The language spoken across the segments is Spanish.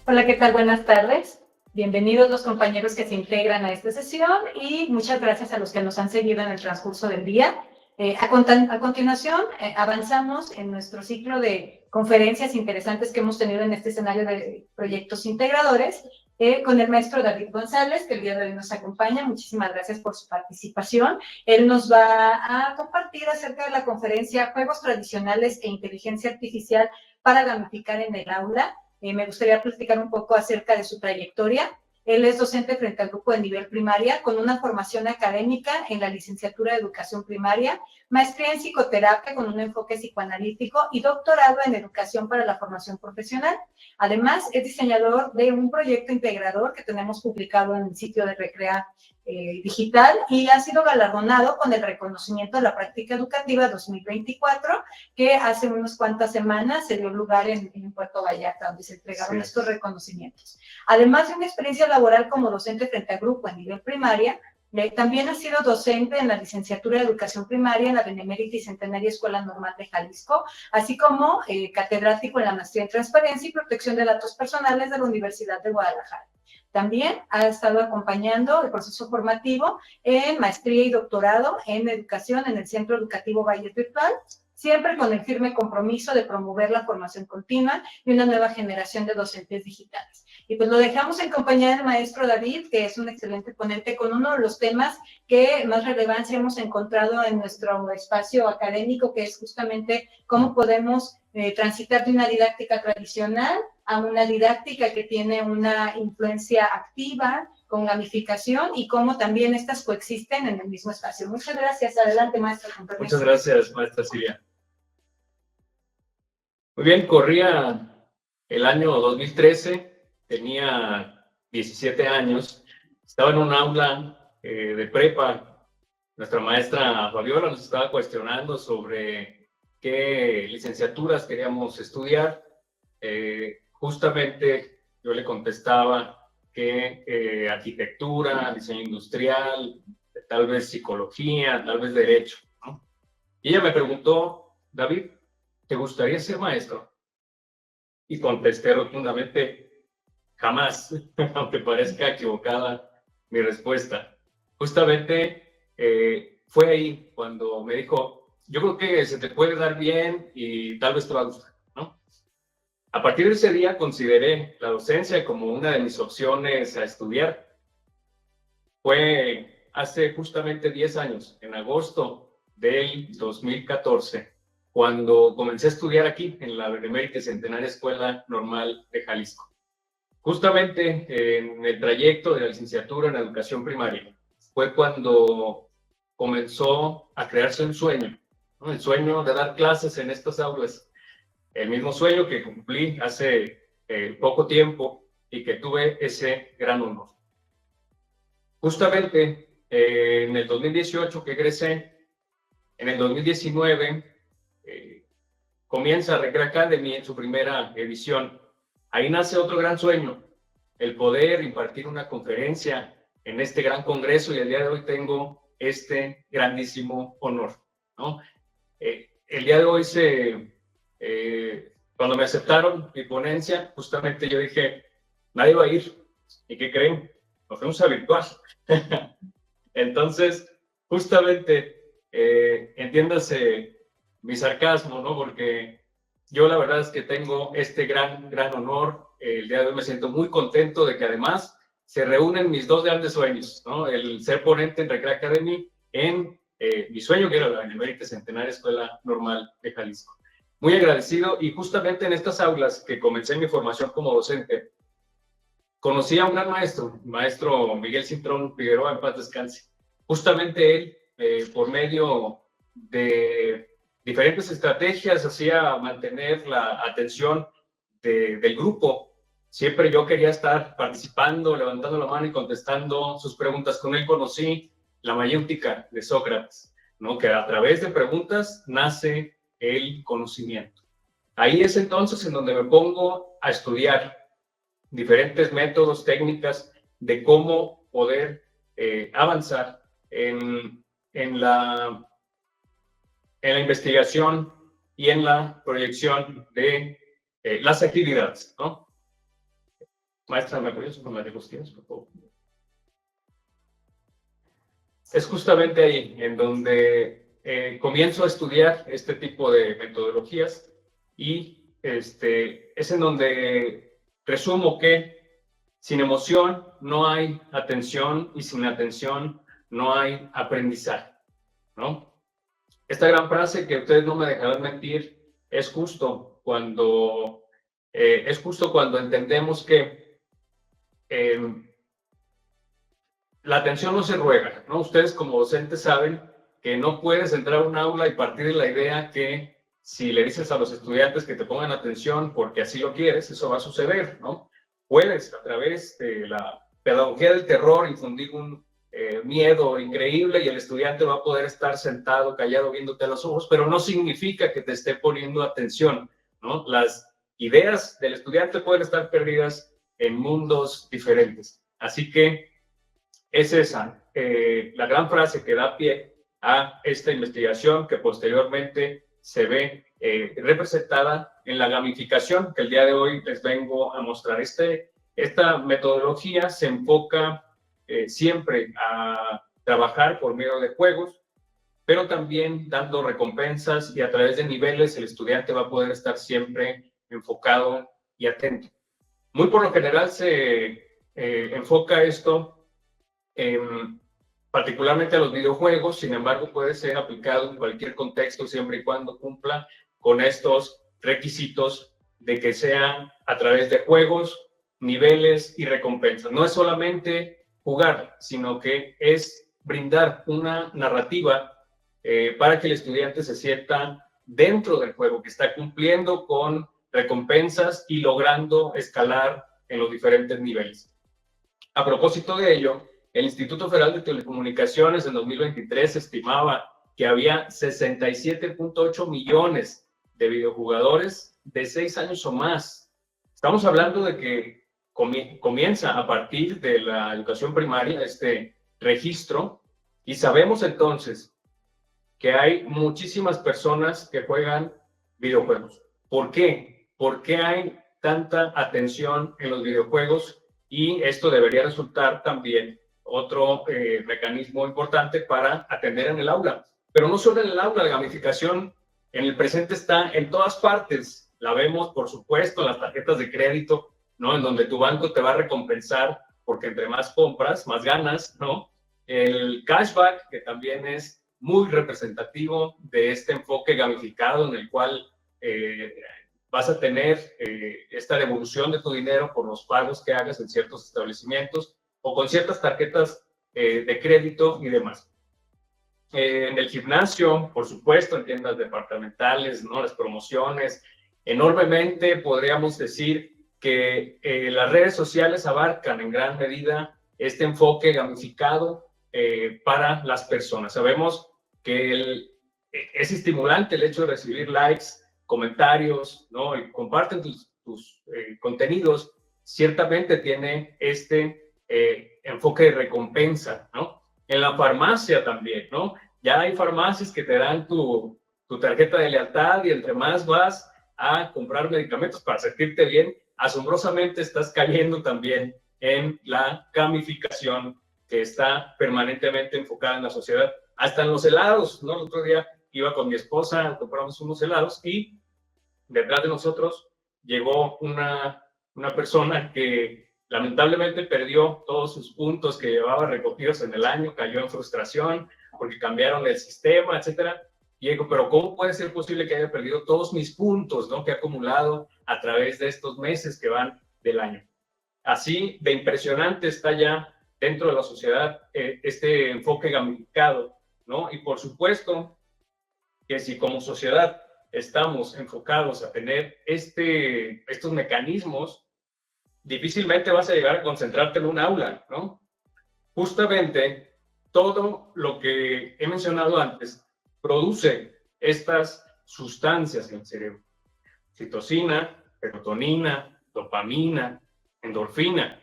Hola, ¿qué tal? Buenas tardes. Bienvenidos los compañeros que se integran a esta sesión y muchas gracias a los que nos han seguido en el transcurso del día. A continuación, avanzamos en nuestro ciclo de conferencias interesantes que hemos tenido en este escenario de proyectos integradores con el maestro David González, que el día de hoy nos acompaña. Muchísimas gracias por su participación. Él nos va a compartir acerca de la conferencia Juegos Tradicionales e Inteligencia Artificial para Gamificar en el Aula. Me gustaría platicar un poco acerca de su trayectoria. Él es docente frente al grupo de nivel primaria, con una formación académica en la licenciatura de educación primaria, maestría en psicoterapia con un enfoque psicoanalítico y doctorado en educación para la formación profesional. Además, es diseñador de un proyecto integrador que tenemos publicado en el sitio de Recrea Digital y ha sido galardonado con el reconocimiento de la práctica educativa 2024, que hace unas cuantas semanas se dio lugar en Puerto Vallarta, donde se entregaron estos reconocimientos. Además de una experiencia laboral como docente frente a grupo en nivel primaria, también ha sido docente en la licenciatura de educación primaria en la Benemérita y Centenaria Escuela Normal de Jalisco, así como catedrático en la maestría en transparencia y protección de datos personales de la Universidad de Guadalajara. También ha estado acompañando el proceso formativo en maestría y doctorado en educación en el Centro Educativo Valle Virtual, siempre con el firme compromiso de promover la formación continua y una nueva generación de docentes digitales. Y pues lo dejamos en compañía del maestro David, que es un excelente ponente con uno de los temas que más relevancia hemos encontrado en nuestro espacio académico, que es justamente cómo podemos transitar de una didáctica tradicional a una didáctica que tiene una influencia activa, con gamificación, y cómo también estas coexisten en el mismo espacio. Muchas gracias. Adelante, maestro. Muchas gracias, maestra Silvia. Muy bien, corría el año 2013, tenía 17 años, estaba en un aula de prepa. Nuestra maestra Fabiola nos estaba cuestionando sobre qué licenciaturas queríamos estudiar. Justamente yo le contestaba que arquitectura, diseño industrial, tal vez psicología, tal vez derecho, ¿no? Y ella me preguntó: David, ¿te gustaría ser maestro? Y contesté rotundamente: jamás, aunque parezca equivocada mi respuesta. Justamente fue ahí cuando me dijo: yo creo que se te puede dar bien y tal vez te va a gustar, ¿no? A partir de ese día consideré la docencia como una de mis opciones a estudiar. Fue hace justamente 10 años, en agosto del 2014, cuando comencé a estudiar aquí en la Benemérita y Centenaria Escuela Normal de Jalisco. Justamente en el trayecto de la licenciatura en educación primaria fue cuando comenzó a crearse un sueño, ¿no? El sueño de dar clases en estas aulas. El mismo sueño que cumplí hace poco tiempo y que tuve ese gran honor. Justamente en el 2018 que egresé, en el 2019 comienza Recrea Academy en su primera edición. Ahí nace otro gran sueño, el poder impartir una conferencia en este gran congreso, y el día de hoy tengo este grandísimo honor, ¿no? El día de hoy cuando me aceptaron mi ponencia, justamente yo dije: nadie va a ir. ¿Y qué creen? Nos fuimos a virtual. Entonces, justamente, entiéndase mi sarcasmo, ¿no? Porque yo la verdad es que tengo este gran honor. El día de hoy me siento muy contento de que además se reúnen mis dos grandes sueños, ¿no? El ser ponente en Recrea Academy, en mi sueño, que era la Benemérita Centenaria Escuela Normal de Jalisco. Muy agradecido, y justamente en estas aulas que comencé mi formación como docente, conocí a un gran maestro, maestro Miguel Cintrón Figueroa, en paz descanse. Justamente él, por medio de diferentes estrategias, hacía mantener la atención del grupo. Siempre yo quería estar participando, levantando la mano y contestando sus preguntas. Con él conocí la mayéutica de Sócrates, ¿no? Que a través de preguntas nace el conocimiento. Ahí es entonces en donde me pongo a estudiar diferentes métodos, técnicas de cómo poder avanzar en la investigación y en la proyección de las actividades, ¿no? Maestra, ¿me apoyas con la diapositivas, por favor? Es justamente ahí en donde comienzo a estudiar este tipo de metodologías y es en donde resumo que sin emoción no hay atención y sin atención no hay aprendizaje, ¿no? Esta gran frase que ustedes no me dejarán mentir es justo cuando entendemos que la atención no se ruega, ¿no? Ustedes como docentes saben que no puedes entrar a un aula y partir de la idea que si le dices a los estudiantes que te pongan atención porque así lo quieres, eso va a suceder, ¿no? Puedes, a través de la pedagogía del terror, infundir un miedo increíble y el estudiante va a poder estar sentado, callado, viéndote a los ojos, pero no significa que te esté poniendo atención, ¿no? Las ideas del estudiante pueden estar perdidas en mundos diferentes. Así que es esa la gran frase que da pie a esta investigación que posteriormente se ve representada en la gamificación que el día de hoy les vengo a mostrar. Esta metodología se enfoca siempre a trabajar por medio de juegos, pero también dando recompensas y a través de niveles el estudiante va a poder estar siempre enfocado y atento. Muy por lo general se enfoca esto particularmente a los videojuegos, sin embargo puede ser aplicado en cualquier contexto siempre y cuando cumpla con estos requisitos de que sean a través de juegos, niveles y recompensas. No es solamente jugar, sino que es brindar una narrativa para que el estudiante se sienta dentro del juego, que está cumpliendo con recompensas y logrando escalar en los diferentes niveles. A propósito de ello, el Instituto Federal de Telecomunicaciones en 2023 estimaba que había 67.8 millones de videojugadores de 6 años o más. Estamos hablando de que comienza a partir de la educación primaria este registro y sabemos entonces que hay muchísimas personas que juegan videojuegos. ¿Por qué? ¿Por qué hay tanta atención en los videojuegos? Y esto debería resultar también otro mecanismo importante para atender en el aula. Pero no solo en el aula, la gamificación en el presente está en todas partes. La vemos, por supuesto, en las tarjetas de crédito, ¿no? En donde tu banco te va a recompensar porque entre más compras, más ganas, ¿no? El cashback, que también es muy representativo de este enfoque gamificado en el cual vas a tener esta devolución de tu dinero por los pagos que hagas en ciertos establecimientos o con ciertas tarjetas de crédito y demás. En el gimnasio, por supuesto, en tiendas departamentales, ¿no? Las promociones, enormemente podríamos decir que las redes sociales abarcan en gran medida este enfoque gamificado para las personas. Sabemos que es estimulante el hecho de recibir likes, comentarios, ¿no? Y comparten tus contenidos, ciertamente tiene este enfoque de recompensa, ¿no? En la farmacia también, ¿no? Ya hay farmacias que te dan tu tarjeta de lealtad y entre más vas a comprar medicamentos para sentirte bien, asombrosamente estás cayendo también en la gamificación que está permanentemente enfocada en la sociedad. Hasta en los helados, ¿no? El otro día iba con mi esposa, compramos unos helados y detrás de nosotros llegó una persona que lamentablemente perdió todos sus puntos que llevaba recogidos en el año, cayó en frustración porque cambiaron el sistema, etcétera. Y digo, pero ¿cómo puede ser posible que haya perdido todos mis puntos, ¿no? Que he acumulado a través de estos meses que van del año? Así de impresionante está ya dentro de la sociedad este enfoque gamificado, ¿no? Y por supuesto que si como sociedad estamos enfocados a tener estos mecanismos, difícilmente vas a llegar a concentrarte en un aula, ¿no? Justamente todo lo que he mencionado antes produce estas sustancias en el cerebro. Citocina, serotonina, dopamina, endorfina.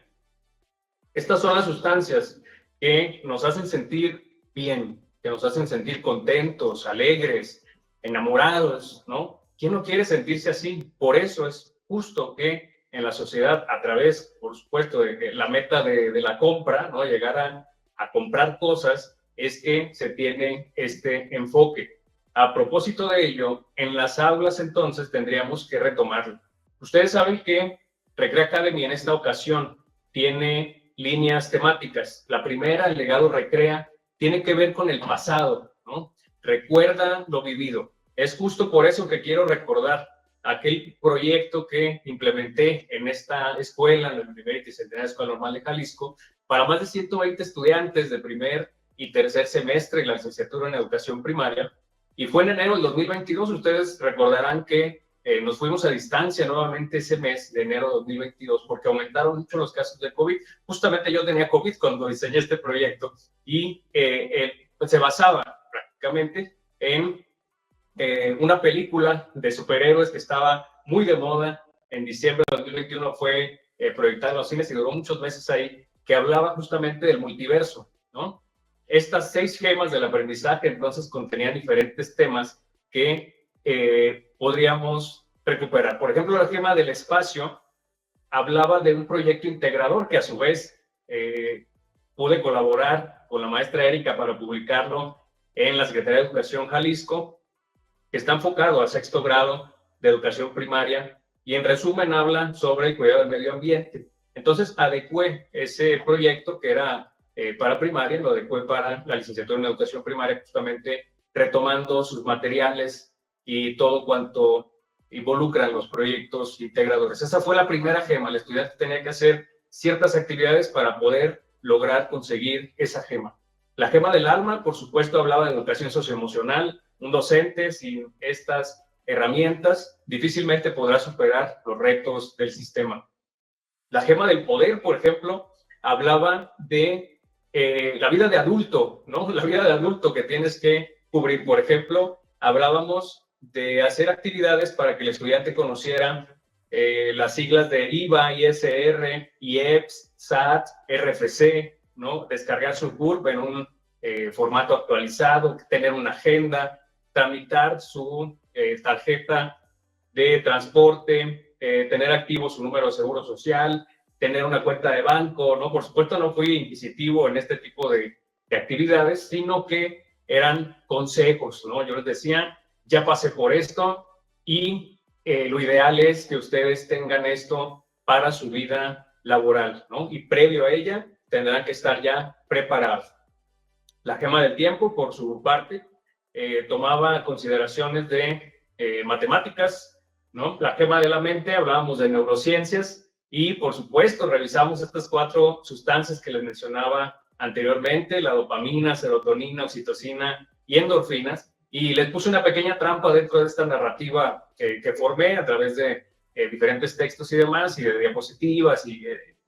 Estas son las sustancias que nos hacen sentir bien, que nos hacen sentir contentos, alegres, enamorados, ¿no? ¿Quién no quiere sentirse así? Por eso es justo que en la sociedad a través, por supuesto, de la meta de la compra, ¿no? Llegar a comprar cosas, es que se tiene este enfoque. A propósito de ello, en las aulas entonces tendríamos que retomarlo. Ustedes saben que Recrea Academy en esta ocasión tiene líneas temáticas. La primera, el legado Recrea, tiene que ver con el pasado, ¿no? Recuerda lo vivido. Es justo por eso que quiero recordar aquel proyecto que implementé en esta escuela, en la primera y tercera escuela normal de Jalisco, para más de 120 estudiantes de primer y tercer semestre de la licenciatura en educación primaria. Y fue en enero del 2022. Ustedes recordarán que nos fuimos a distancia nuevamente ese mes de enero de 2022 porque aumentaron mucho los casos de COVID. Justamente yo tenía COVID cuando diseñé este proyecto y pues se basaba prácticamente en una película de superhéroes que estaba muy de moda. En diciembre de 2021 fue proyectada en los cines y duró muchos meses ahí, que hablaba justamente del multiverso, ¿no? Estas 6 gemas del aprendizaje entonces contenían diferentes temas que podríamos recuperar. Por ejemplo, la gema del espacio hablaba de un proyecto integrador que a su vez pude colaborar con la maestra Erika para publicarlo en la Secretaría de Educación Jalisco, que está enfocado al 6º grado de educación primaria y en resumen habla sobre el cuidado del medio ambiente. Entonces adecué ese proyecto que era para primaria, lo adecué para la licenciatura en educación primaria, justamente retomando sus materiales y todo cuanto involucran los proyectos integradores. Esa fue la primera gema. El estudiante tenía que hacer ciertas actividades para poder lograr conseguir esa gema. La gema del alma, por supuesto, hablaba de educación socioemocional. Un docente sin estas herramientas difícilmente podrá superar los retos del sistema. La gema del poder, por ejemplo, hablaba de la vida de adulto, ¿no? La vida de adulto que tienes que cubrir. Por ejemplo, hablábamos de hacer actividades para que el estudiante conociera las siglas de IVA, ISR, IEPS, SAT, RFC, ¿no? Descargar su CURP en un formato actualizado, tener una agenda, tramitar su tarjeta de transporte, tener activo su número de seguro social, tener una cuenta de banco, ¿no? Por supuesto no fui inquisitivo en este tipo de actividades, sino que eran consejos, ¿no? Yo les decía, ya pasé por esto y lo ideal es que ustedes tengan esto para su vida laboral, ¿no? Y previo a ella tendrán que estar ya preparados. La gema del tiempo, por su parte, tomaba consideraciones de matemáticas, ¿no? La gema de la mente, hablábamos de neurociencias y, por supuesto, revisamos estas 4 sustancias que les mencionaba anteriormente, la dopamina, serotonina, oxitocina y endorfinas, y les puse una pequeña trampa dentro de esta narrativa que formé a través de diferentes textos y demás, y de diapositivas y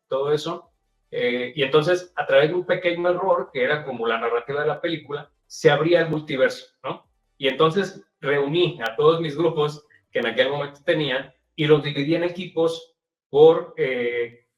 todo eso. Y entonces, a través de un pequeño error, que era como la narrativa de la película, se abría el multiverso, ¿no? Y entonces reuní a todos mis grupos que en aquel momento tenía y los dividí en equipos por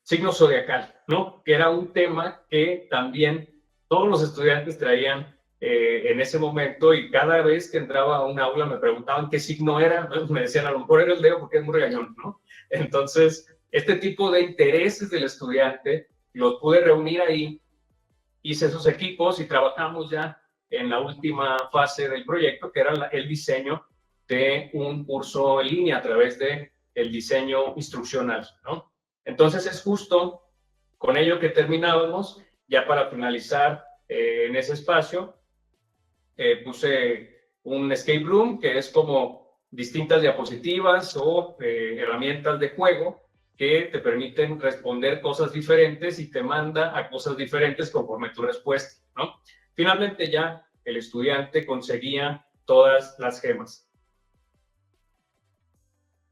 signo zodiacal, ¿no? Que era un tema que también todos los estudiantes traían en ese momento, y cada vez que entraba a un aula me preguntaban qué signo era, me decían a lo mejor era el Leo porque es muy regañón, ¿no? Entonces, este tipo de intereses del estudiante los pude reunir ahí, hice esos equipos y trabajamos ya en la última fase del proyecto, que era el diseño de un curso en línea a través de el diseño instruccional, ¿no? Entonces es justo con ello que terminábamos. Ya para finalizar en ese espacio, puse un escape room, que es como distintas diapositivas o herramientas de juego que te permiten responder cosas diferentes y te manda a cosas diferentes conforme tu respuesta, ¿no? Finalmente ya el estudiante conseguía todas las gemas.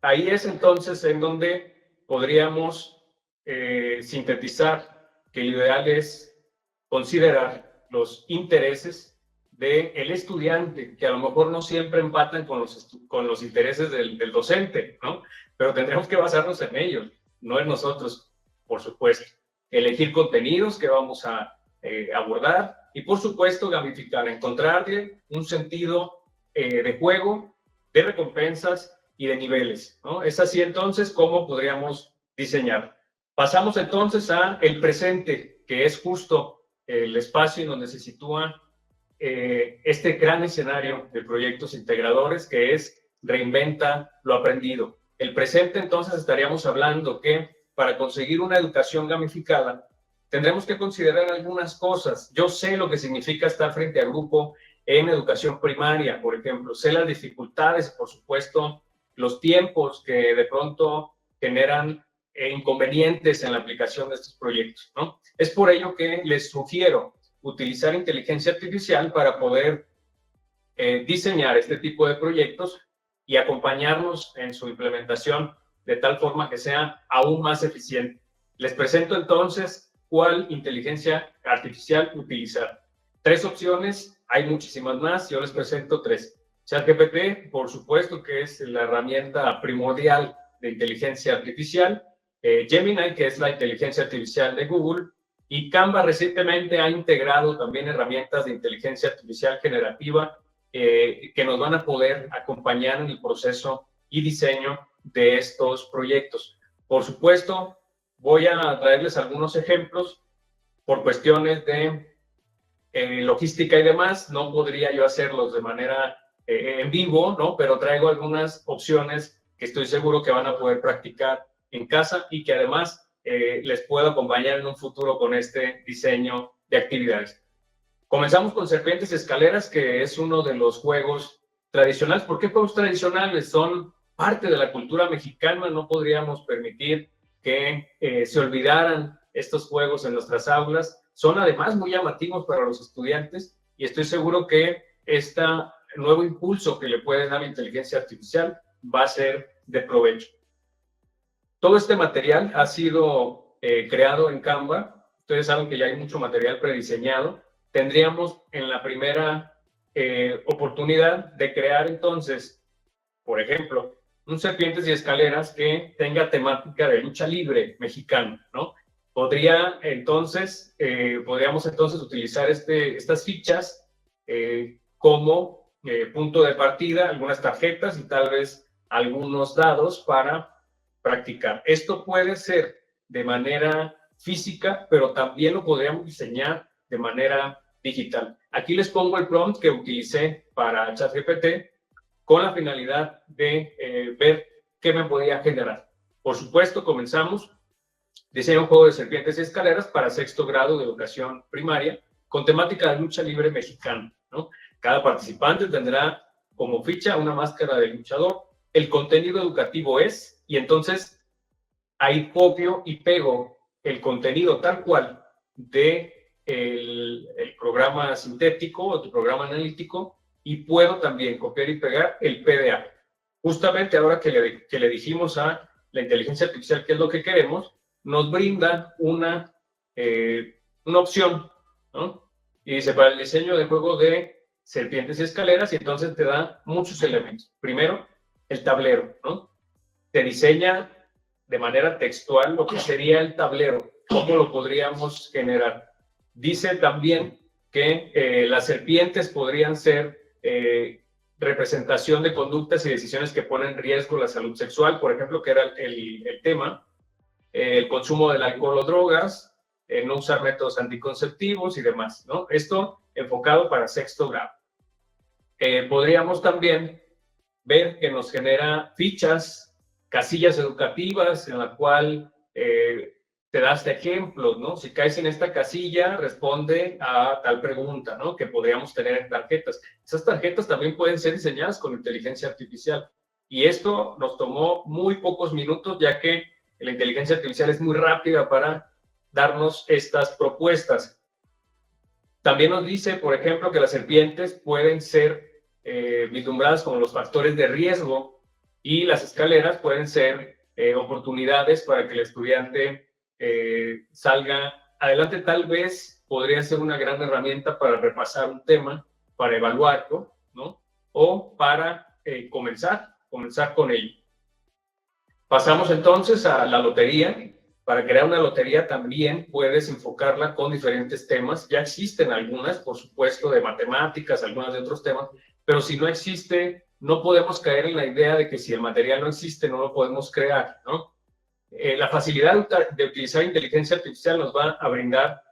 Ahí es entonces en donde podríamos sintetizar que lo ideal es considerar los intereses del estudiante, que a lo mejor no siempre empatan con los intereses del docente, ¿no? Pero tendremos que basarnos en ellos, no en nosotros, por supuesto. Elegir contenidos que vamos a abordar y, por supuesto, gamificar, encontrarle un sentido de juego, de recompensas y de niveles, ¿no? Es así entonces como podríamos diseñar. Pasamos entonces a el presente, que es justo el espacio en donde se sitúa este gran escenario de proyectos integradores, que es reinventa lo aprendido. El presente, entonces, estaríamos hablando que para conseguir una educación gamificada, tendremos que considerar algunas cosas. Yo sé lo que significa estar frente a grupo en educación primaria, por ejemplo. Sé las dificultades, por supuesto, los tiempos que de pronto generan inconvenientes en la aplicación de estos proyectos, ¿no? Es por ello que les sugiero utilizar inteligencia artificial para poder diseñar este tipo de proyectos y acompañarnos en su implementación de tal forma que sea aún más eficiente. Les presento entonces cuál inteligencia artificial utilizar. 3 opciones, hay muchísimas más, yo les presento 3. ChatGPT, por supuesto que es la herramienta primordial de inteligencia artificial. Gemini, que es la inteligencia artificial de Google. Y Canva recientemente ha integrado también herramientas de inteligencia artificial generativa que nos van a poder acompañar en el proceso y diseño de estos proyectos. Por supuesto, voy a traerles algunos ejemplos por cuestiones de logística y demás. No podría yo hacerlos de manera en vivo, ¿no? Pero traigo algunas opciones que estoy seguro que van a poder practicar en casa y que además les puedo acompañar en un futuro con este diseño de actividades. Comenzamos con Serpientes y Escaleras, que es uno de los juegos tradicionales. ¿Por qué juegos tradicionales? Son parte de la cultura mexicana. No podríamos permitir que se olvidaran estos juegos en nuestras aulas. Son además muy llamativos para los estudiantes y estoy seguro que este nuevo impulso que le puede dar la inteligencia artificial va a ser de provecho. Todo este material ha sido creado en Canva. Ustedes saben que ya hay mucho material prediseñado. Tendríamos en la primera oportunidad de crear entonces, por ejemplo, un Serpientes y Escaleras que tenga temática de lucha libre mexicana, ¿no? Podríamos entonces utilizar estas fichas como punto de partida, algunas tarjetas y tal vez algunos dados para practicar. Esto puede ser de manera física, pero también lo podríamos diseñar de manera digital. Aquí les pongo el prompt que utilicé para ChatGPT con la finalidad de ver qué me podía generar. Por supuesto, comenzamos. Diseña un juego de serpientes y escaleras para 6º grado de educación primaria con temática de lucha libre mexicana, ¿no? Cada participante tendrá como ficha una máscara de luchador. El contenido educativo es, y entonces ahí copio y pego el contenido tal cual de el programa sintético o tu programa analítico y puedo también copiar y pegar el PDA. Justamente ahora que le dijimos a la inteligencia artificial qué es lo que queremos, nos brinda una opción, ¿no? Y dice, para el diseño de juego de serpientes y escaleras, y entonces te da muchos elementos. Primero, el tablero, ¿no? Te diseña de manera textual lo que sería el tablero, cómo lo podríamos generar. Dice también que las serpientes podrían ser representación de conductas y decisiones que ponen en riesgo la salud sexual, por ejemplo, que era el tema, el consumo del alcohol o drogas, no usar métodos anticonceptivos y demás, ¿no? Esto enfocado para 6º grado. Podríamos también ver que nos genera fichas, casillas educativas en la cual te das ejemplos, ¿no? Si caes en esta casilla, responde a tal pregunta, ¿no? Que podríamos tener en tarjetas. Esas tarjetas también pueden ser diseñadas con inteligencia artificial. Y esto nos tomó muy pocos minutos, ya que la inteligencia artificial es muy rápida para darnos estas propuestas. También nos dice, por ejemplo, que las serpientes pueden ser vislumbradas como los factores de riesgo y las escaleras pueden ser oportunidades para que el estudiante salga adelante. Tal vez podría ser una gran herramienta para repasar un tema, para evaluarlo, ¿no? O para comenzar con ello. Pasamos entonces a la lotería. Para crear una lotería también puedes enfocarla con diferentes temas. Ya existen algunas, por supuesto, de matemáticas, algunas de otros temas, pero si no existe, no podemos caer en la idea de que si el material no existe, no lo podemos crear, ¿no? la facilidad de utilizar inteligencia artificial nos va a brindar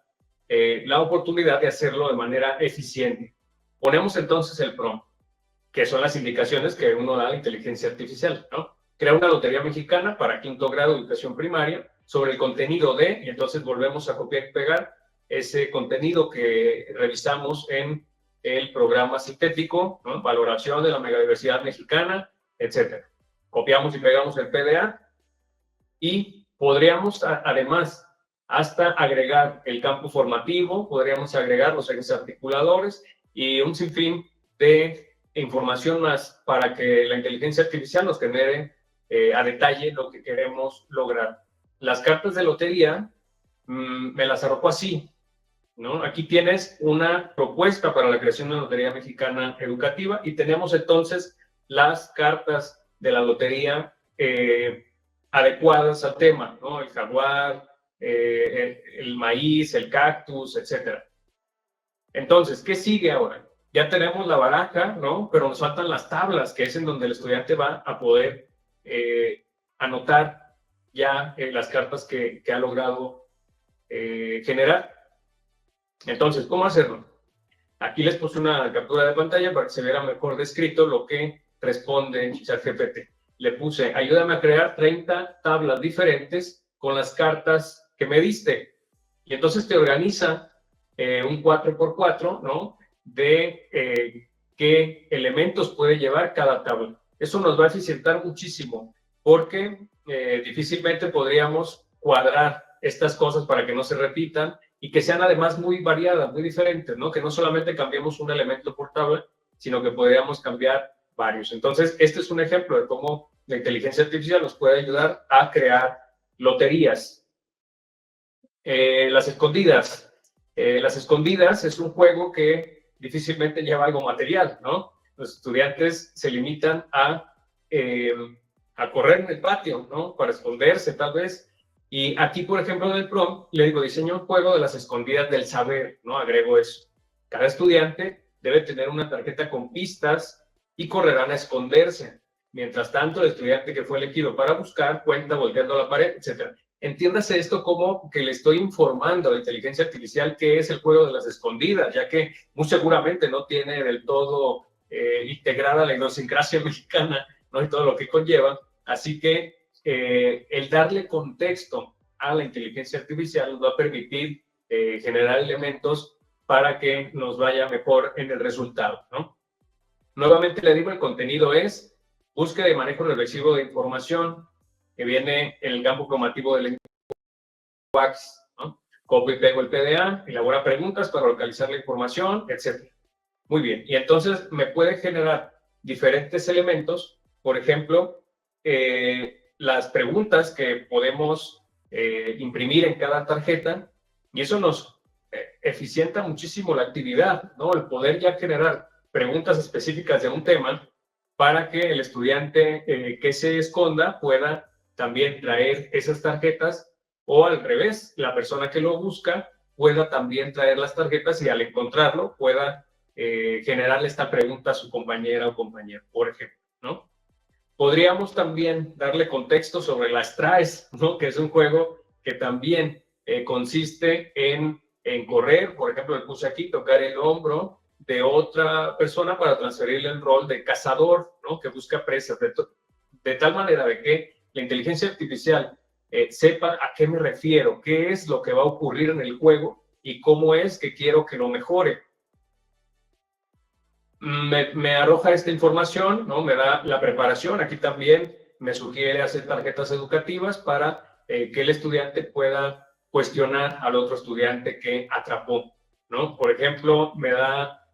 la oportunidad de hacerlo de manera eficiente. Ponemos entonces el prompt, que son las indicaciones que uno da a la inteligencia artificial, ¿no? Crea una lotería mexicana para quinto grado de educación primaria sobre el contenido de, y entonces volvemos a copiar y pegar ese contenido que revisamos en el programa sintético, ¿no? Valoración de la megadiversidad mexicana, etc. Copiamos y pegamos el PDA y podríamos además hasta agregar el campo formativo, podríamos agregar los ejes articuladores y un sinfín de información más para que la inteligencia artificial nos genere a detalle lo que queremos lograr. Las cartas de lotería me las arrojó así, ¿no? Aquí tienes una propuesta para la creación de una lotería mexicana educativa y tenemos entonces las cartas de la lotería adecuadas al tema, ¿no? El jaguar, el maíz, el cactus, etc. Entonces, ¿qué sigue ahora? Ya tenemos la baraja, ¿no? Pero nos faltan las tablas, que es en donde el estudiante va a poder anotar ya las cartas que ha logrado generar. Entonces, ¿cómo hacerlo? Aquí les puse una captura de pantalla para que se viera mejor descrito lo que responde ChatGPT. Le puse, ayúdame a crear 30 tablas diferentes con las cartas que me diste. Y entonces te organiza un 4x4, ¿no? De qué elementos puede llevar cada tabla. Eso nos va a eficientar muchísimo porque difícilmente podríamos cuadrar estas cosas para que no se repitan y que sean además muy variadas, muy diferentes, ¿no? Que no solamente cambiemos un elemento por tabla, sino que podríamos cambiar varios. Entonces, este es un ejemplo de cómo la inteligencia artificial nos puede ayudar a crear loterías. Las escondidas. Las escondidas es un juego que difícilmente lleva algo material, ¿no? Los estudiantes se limitan a correr en el patio, ¿no? Para esconderse, tal vez. Y aquí, por ejemplo, en el prompt, le digo, diseña un juego de las escondidas del saber, ¿no? Agrego eso. Cada estudiante debe tener una tarjeta con pistas y correrán a esconderse. Mientras tanto, el estudiante que fue elegido para buscar cuenta volteando a la pared, etc. Entiéndase esto como que le estoy informando a la inteligencia artificial qué es el juego de las escondidas, ya que muy seguramente no tiene del todo integrada la idiosincrasia mexicana, ¿no? Y todo lo que conlleva. Así que el darle contexto a la inteligencia artificial nos va a permitir generar elementos para que nos vaya mejor en el resultado, ¿no? Nuevamente le digo, el contenido es búsqueda y manejo regresivo de información, que viene en el campo formativo del lenguaje, ¿no? Copio y pego el PDA, elabora preguntas para localizar la información, etc. Muy bien, y entonces me puede generar diferentes elementos, por ejemplo, las preguntas que podemos imprimir en cada tarjeta, y eso nos eficienta muchísimo la actividad, ¿no? El poder ya generar preguntas específicas de un tema para que el estudiante que se esconda pueda también traer esas tarjetas, o al revés, la persona que lo busca pueda también traer las tarjetas y al encontrarlo pueda generarle esta pregunta a su compañera o compañero, por ejemplo, ¿no? Podríamos también darle contexto sobre las traes, ¿no? Que es un juego que también consiste en correr, por ejemplo, le puse aquí, tocar el hombro de otra persona para transferirle el rol de cazador, ¿no? Que busca presas, de tal manera de que la inteligencia artificial sepa a qué me refiero, qué es lo que va a ocurrir en el juego y cómo es que quiero que lo mejore. Me arroja esta información, ¿no? Me da la preparación. Aquí también me sugiere hacer tarjetas educativas para que el estudiante pueda cuestionar al otro estudiante que atrapó, ¿no? Por ejemplo, me da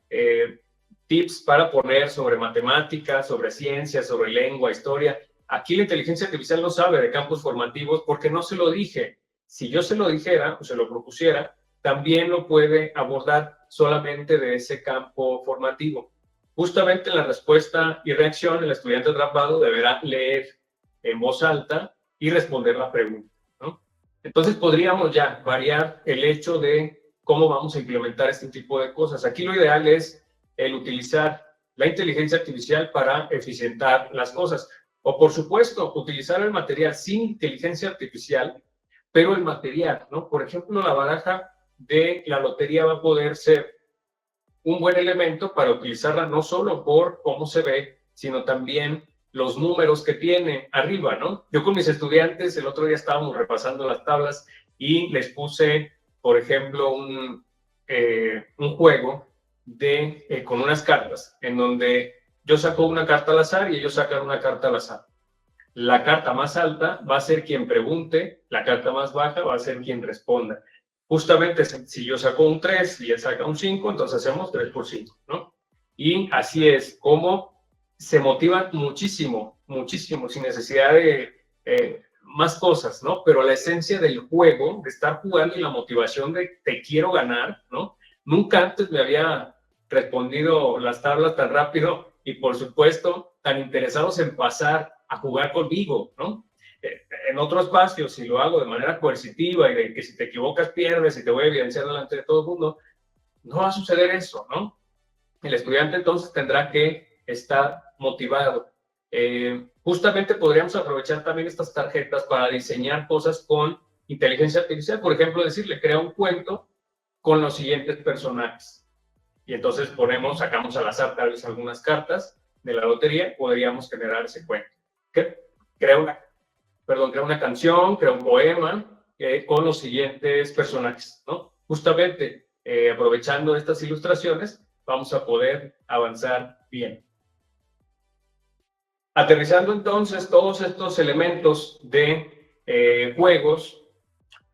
tips para poner sobre matemáticas, sobre ciencias, sobre lengua, historia. Aquí la inteligencia artificial no sabe de campos formativos porque no se lo dije. Si yo se lo dijera o se lo propusiera, también lo puede abordar solamente de ese campo formativo. Justamente en la respuesta y reacción, el estudiante atrapado deberá leer en voz alta y responder la pregunta, ¿no? Entonces podríamos ya variar el hecho de cómo vamos a implementar este tipo de cosas. Aquí lo ideal es el utilizar la inteligencia artificial para eficientar las cosas. O, por supuesto, utilizar el material sin inteligencia artificial, pero el material, ¿no? Por ejemplo, la baraja de la lotería va a poder ser un buen elemento para utilizarla no solo por cómo se ve, sino también los números que tiene arriba, ¿no? Yo con mis estudiantes el otro día estábamos repasando las tablas y les puse, por ejemplo, un juego con unas cartas, en donde yo saco una carta al azar y ellos sacan una carta al azar. La carta más alta va a ser quien pregunte, la carta más baja va a ser quien responda. Justamente si yo saco un 3 y él saca un 5, entonces hacemos 3 por 5, ¿no? Y así es como se motivan muchísimo, muchísimo, sin necesidad de más cosas, ¿no? Pero la esencia del juego, de estar jugando y la motivación de te quiero ganar, ¿no? Nunca antes me había respondido las tablas tan rápido y, por supuesto, tan interesados en pasar a jugar conmigo, ¿no? En otro espacio, si lo hago de manera coercitiva y de que si te equivocas pierdes y te voy a evidenciar delante de todo el mundo, no va a suceder eso, ¿no? El estudiante entonces tendrá que estar motivado. Justamente podríamos aprovechar también estas tarjetas para diseñar cosas con inteligencia artificial. Por ejemplo, decirle, crea un cuento con los siguientes personajes. Y entonces sacamos al azar tal vez algunas cartas de la lotería, podríamos generar ese cuento. Crea una canción, crea un poema con los siguientes personajes, ¿no? Justamente aprovechando estas ilustraciones, vamos a poder avanzar bien. Aterrizando entonces todos estos elementos de juegos,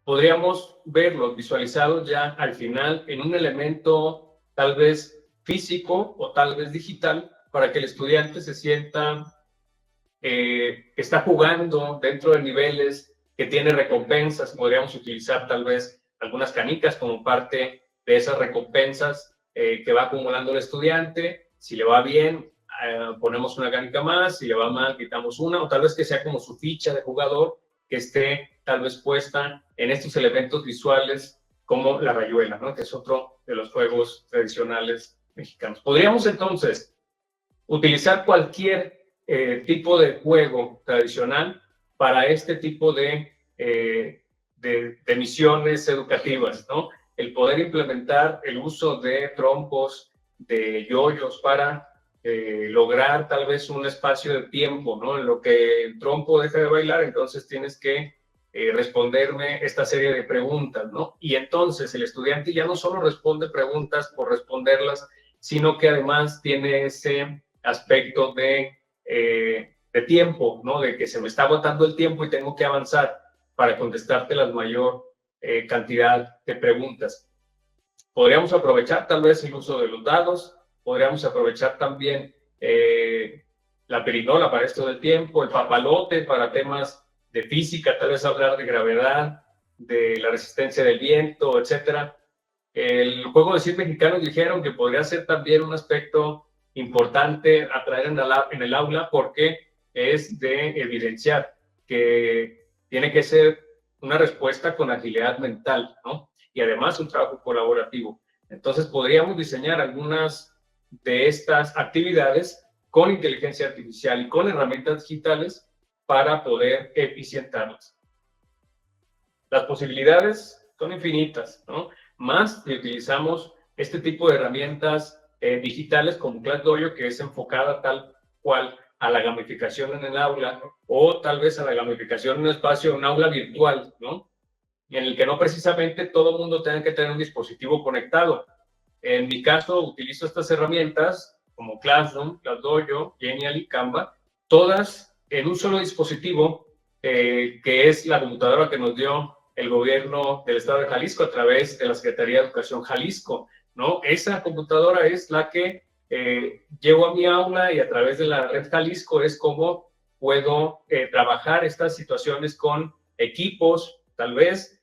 podríamos verlos visualizados ya al final en un elemento tal vez físico o tal vez digital para que el estudiante se sienta que está jugando dentro de niveles que tiene recompensas. Podríamos utilizar tal vez algunas canicas como parte de esas recompensas que va acumulando el estudiante. Si le va bien, ponemos una canica más, si le va mal, quitamos una, o tal vez que sea como su ficha de jugador que esté tal vez puesta en estos elementos visuales como la rayuela, ¿no? Que es otro de los juegos tradicionales mexicanos. Podríamos entonces utilizar cualquier tipo de juego tradicional para este tipo de misiones educativas, ¿no? El poder implementar el uso de trompos, de yoyos para lograr tal vez un espacio de tiempo, ¿no? En lo que el trompo deja de bailar, entonces tienes que responderme esta serie de preguntas, ¿no? Y entonces el estudiante ya no solo responde preguntas por responderlas, sino que además tiene ese aspecto de tiempo, ¿no? De que se me está agotando el tiempo y tengo que avanzar para contestarte la mayor cantidad de preguntas. Podríamos aprovechar tal vez el uso de los dados, podríamos aprovechar también la perinola para esto del tiempo, el papalote para temas de física, tal vez hablar de gravedad, de la resistencia del viento, etcétera. El juego de 100 mexicanos dijeron que podría ser también un aspecto importante a traer en el aula porque es de evidenciar que tiene que ser una respuesta con agilidad mental, ¿no? Y además un trabajo colaborativo. Entonces podríamos diseñar algunas de estas actividades con inteligencia artificial y con herramientas digitales para poder eficientarlas. Las posibilidades son infinitas, ¿no? Más si utilizamos este tipo de herramientas digitales como ClassDojo, que es enfocada tal cual a la gamificación en el aula, o tal vez a la gamificación en un espacio, un aula virtual, ¿no? Y en el que no precisamente todo el mundo tenga que tener un dispositivo conectado. En mi caso, utilizo estas herramientas como Classroom, ClassDojo, Genially, Canva, todas en un solo dispositivo, que es la computadora que nos dio el gobierno del estado de Jalisco a través de la Secretaría de Educación Jalisco, ¿no? Esa computadora es la que llevo a mi aula y a través de la red Jalisco es como puedo trabajar estas situaciones con equipos, tal vez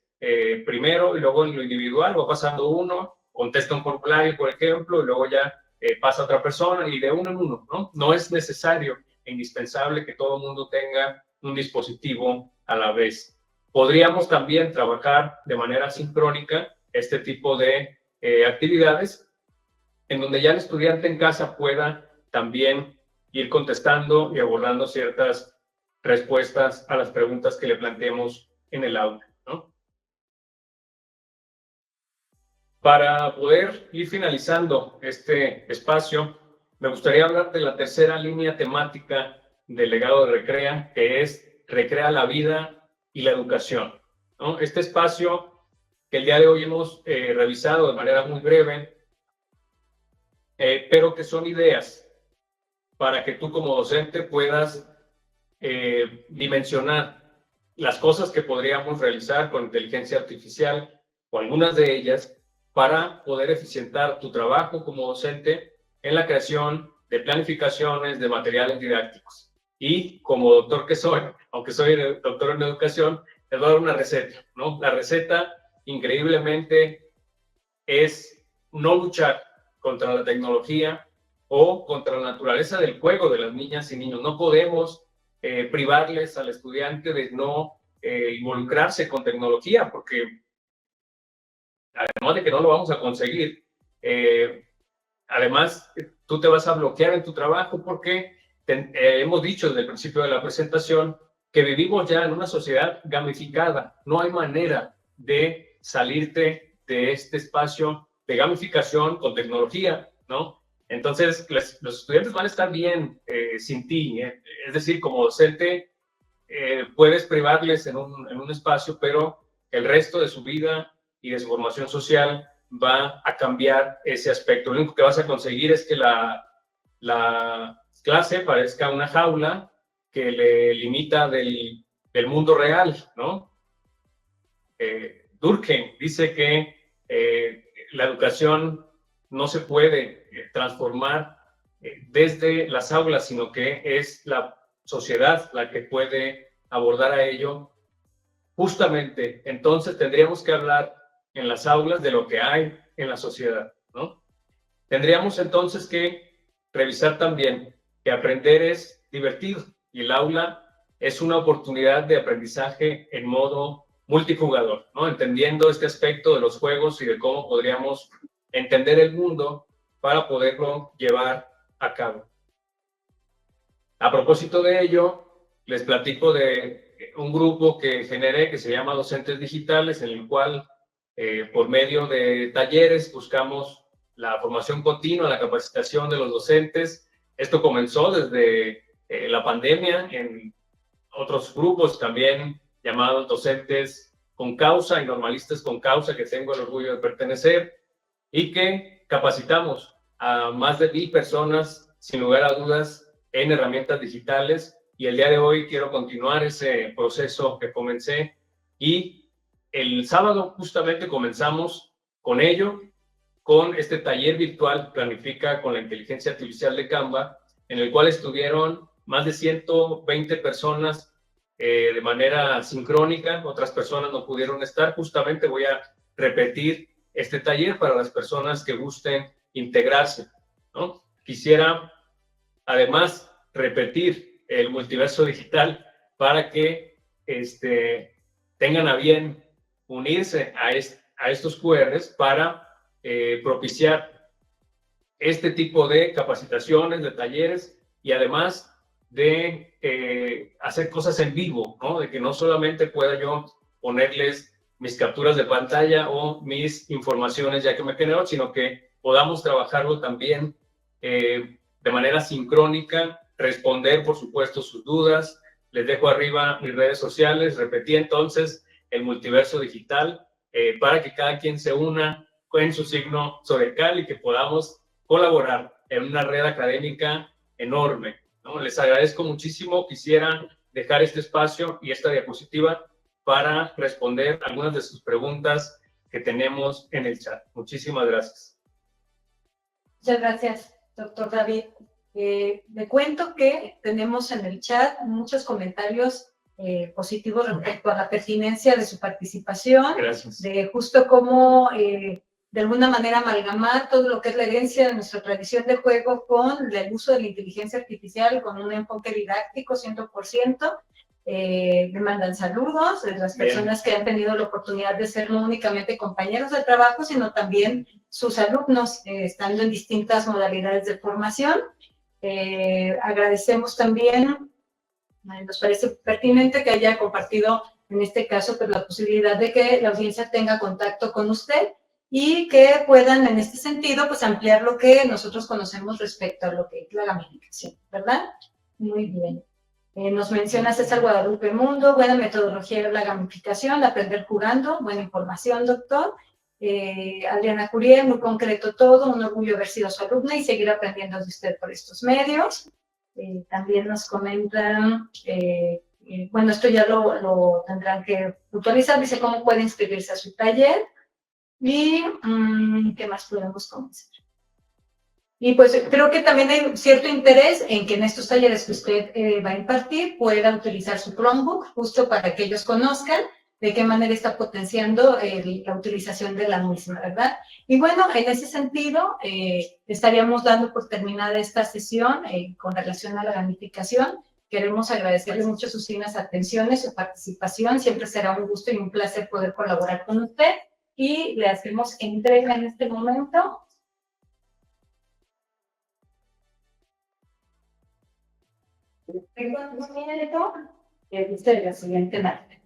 primero y luego en lo individual va pasando uno, contesta un formulario, por ejemplo, y luego ya pasa otra persona y de uno en uno, ¿no? No es necesario e indispensable que todo el mundo tenga un dispositivo a la vez. Podríamos también trabajar de manera sincrónica este tipo de actividades en donde ya el estudiante en casa pueda también ir contestando y abordando ciertas respuestas a las preguntas que le planteemos en el aula, ¿no? Para poder ir finalizando este espacio, me gustaría hablar de la tercera línea temática del legado de Recrea, que es Recrea la vida y la educación, ¿no? Este espacio que el día de hoy hemos revisado de manera muy breve, pero que son ideas para que tú como docente puedas dimensionar las cosas que podríamos realizar con inteligencia artificial o algunas de ellas para poder eficientar tu trabajo como docente en la creación de planificaciones de materiales didácticos. Y como doctor que soy, aunque soy doctor en educación, les voy a dar una receta, ¿no? La receta, increíblemente, es no luchar contra la tecnología o contra la naturaleza del juego de las niñas y niños. No podemos privarles al estudiante de no involucrarse con tecnología, porque además de que no lo vamos a conseguir, además tú te vas a bloquear en tu trabajo porque hemos dicho desde el principio de la presentación que vivimos ya en una sociedad gamificada. No hay manera de salirte de este espacio de gamificación con tecnología, ¿no? Entonces, los estudiantes van a estar bien sin ti. Es decir, como docente, puedes privarles en un espacio, pero el resto de su vida y de su formación social va a cambiar ese aspecto. Lo único que vas a conseguir es que la clase parezca una jaula que le limita del mundo real, ¿no? Durkheim dice que la educación no se puede transformar desde las aulas, sino que es la sociedad la que puede abordar a ello. Justamente, entonces tendríamos que hablar en las aulas de lo que hay en la sociedad, ¿no? Tendríamos entonces que revisar también que aprender es divertido y el aula es una oportunidad de aprendizaje en modo multijugador, ¿no? Entendiendo este aspecto de los juegos y de cómo podríamos entender el mundo para poderlo llevar a cabo. A propósito de ello, les platico de un grupo que generé que se llama Docentes Digitales, en el cual por medio de talleres buscamos la formación continua, la capacitación de los docentes. Esto comenzó desde la pandemia en otros grupos también llamados Docentes con Causa y Normalistas con Causa, que tengo el orgullo de pertenecer, y que capacitamos a más de 1,000 personas, sin lugar a dudas, en herramientas digitales. Y el día de hoy quiero continuar ese proceso que comencé. Y el sábado justamente comenzamos con ello, con este taller virtual Planifica con la inteligencia artificial de Canva, en el cual estuvieron más de 120 personas de manera sincrónica. Otras personas no pudieron estar. Justamente voy a repetir este taller para las personas que gusten integrarse, ¿no? Quisiera además repetir el multiverso digital para que tengan a bien unirse a estos QRs para propiciar este tipo de capacitaciones, de talleres y además de hacer cosas en vivo, ¿no? De que no solamente pueda yo ponerles mis capturas de pantalla o mis informaciones ya que me genero, sino que podamos trabajarlo también de manera sincrónica, responder, por supuesto, sus dudas. Les dejo arriba mis redes sociales. Repetí entonces el multiverso digital para que cada quien se una en su signo zodiacal y que podamos colaborar en una red académica enorme, ¿no? Les agradezco muchísimo. Quisiera dejar este espacio y esta diapositiva para responder algunas de sus preguntas que tenemos en el chat. Muchísimas gracias. Muchas gracias, doctor David. Me cuento que tenemos en el chat muchos comentarios positivos respecto a la pertinencia de su participación. Gracias. De justo cómo de alguna manera amalgamar todo lo que es la herencia de nuestra tradición de juego con el uso de la inteligencia artificial, con un enfoque didáctico 100%. Me mandan saludos de las personas que han tenido la oportunidad de ser no únicamente compañeros de trabajo, sino también sus alumnos, estando en distintas modalidades de formación. Agradecemos también, nos parece pertinente que haya compartido en este caso pues, la posibilidad de que la audiencia tenga contacto con usted y que puedan en este sentido pues ampliar lo que nosotros conocemos respecto a lo que es la gamificación, ¿verdad? Muy bien. Nos menciona César Guadalupe Mundo, buena metodología de la gamificación, aprender jugando, buena información, doctor. Adriana Curiel, muy concreto todo, un orgullo haber sido su alumna y seguir aprendiendo de usted por estos medios. También nos comentan, bueno, esto ya lo tendrán que puntualizar, dice cómo puede inscribirse a su taller y qué más podemos comenzar. Y pues creo que también hay cierto interés en que en estos talleres que usted va a impartir pueda utilizar su Chromebook, justo para que ellos conozcan de qué manera está potenciando la utilización de la misma, ¿verdad? Y bueno, en ese sentido, estaríamos dando por terminada esta sesión con relación a la gamificación. Queremos agradecerles mucho sus finas atenciones, su participación. Siempre será un gusto y un placer poder colaborar con usted. Y le hacemos entrega en este momento. Tengo un minuto que dice la siguiente parte.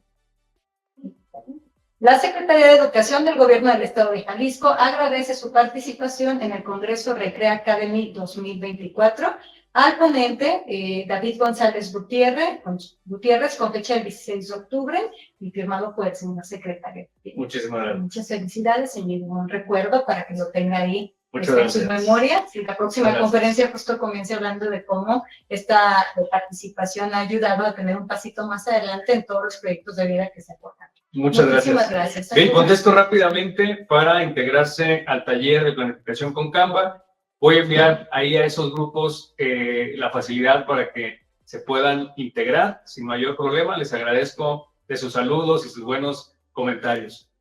La Secretaría de Educación del Gobierno del Estado de Jalisco agradece su participación en el Congreso Recrea Academy 2024 al ponente David González Gutiérrez, con fecha del 16 de octubre y firmado por el señor secretario. Muchísimas gracias. Muchas felicidades y un recuerdo para que lo tenga ahí en su memoria. Si la próxima conferencia justo comience hablando de cómo esta participación ha ayudado a tener un pasito más adelante en todos los proyectos de vida que se aportan. Muchas gracias. Bien, contesto rápidamente para integrarse al taller de planificación con Canva. Voy a enviar ahí a esos grupos la facilidad para que se puedan integrar sin mayor problema. Les agradezco de sus saludos y sus buenos comentarios.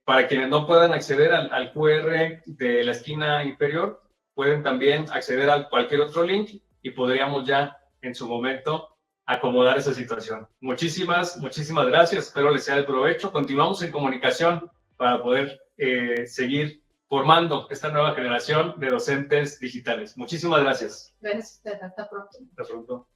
Para quienes no puedan acceder al QR de la esquina inferior, pueden también acceder a cualquier otro link y podríamos ya en su momento acomodar esa situación. Muchísimas gracias. Espero les sea de provecho. Continuamos en comunicación para poder seguir formando esta nueva generación de docentes digitales. Muchísimas gracias. Gracias, hasta pronto. Hasta pronto.